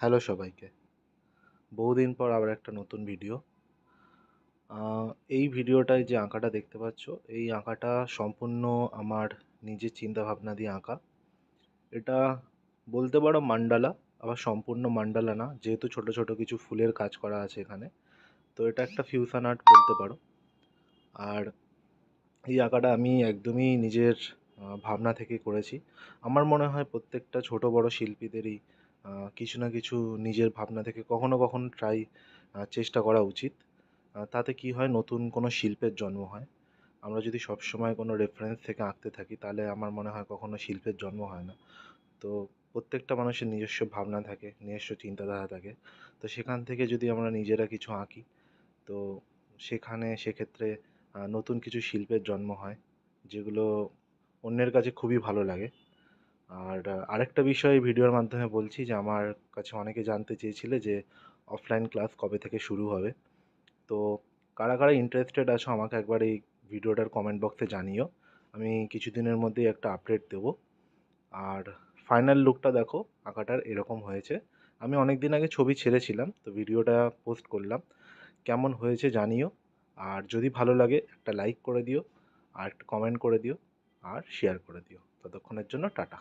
Hello সবাইকে। বহুদিন পর আবার একটা নতুন ভিডিও। এই ভিডিওটায় যে আঁকাটা দেখতে পাচ্ছ, এই আঁকাটা সম্পূর্ণ আমার নিজের চিন্তাভাবনা দিয়ে আঁকা। এটা বলতে পারো মান্ডালা, আবার সম্পূর্ণ মান্ডালা না, যেহেতু ছোট ছোট কিছু ফুলের কাজ করা আছে এখানে। তো এটা একটা ফিউশন আর্ট বলতে পারো। আর এই আঁকাটা আমি একদমই নিজের ভাবনা থেকে করেছি। আমার মনে হয় প্রত্যেকটা ছোট বড় শিল্পীদেরই কিছু না কিছু নিজের ভাবনা থেকে কখনো কখনো চেষ্টা করা উচিত। তাতে কি হয়, নতুন কোনো শিল্পের জন্ম হয়। আমরা যদি সবসময় কোনো রেফারেন্স থেকে আঁকতে থাকি, তাহলে আমার মনে হয় কখনো শিল্পের জন্ম হয় না। তো প্রত্যেকটা মানুষের নিজস্ব ভাবনা থাকে, নিজস্ব চিন্তাধারা থাকে। তো সেখান থেকে যদি আমরা নিজেরা কিছু আঁকি, তো সেক্ষেত্রে নতুন কিছু শিল্পের জন্ম হয়, যেগুলো অন্যের কাছে খুবই ভালো লাগে। আর আরেকটা বিষয় এই ভিডিওর মাধ্যমে বলছি যে, আমার কাছে অনেকে জানতে চেয়েছিলে যে অফলাইন ক্লাস কবে থেকে শুরু হবে। তো কারা কারা ইন্টারেস্টেড আছো আমাকে একবার এই ভিডিওটার কমেন্ট বক্সে জানিও। আমি কিছুদিনের মধ্যেই একটা আপডেট দেবো। আর ফাইনাল লুকটা দেখো, আঁকাটার এরকম হয়েছে। আমি অনেক দিন আগে ছবি ছেড়েছিলাম, তো ভিডিওটা পোস্ট করলাম। কেমন হয়েছে জানিও। আর যদি ভালো লাগে একটা লাইক করে দিও, আর একটা কমেন্ট করে দিও, আর শেয়ার করে দিও। ততক্ষণের জন্য টাটা।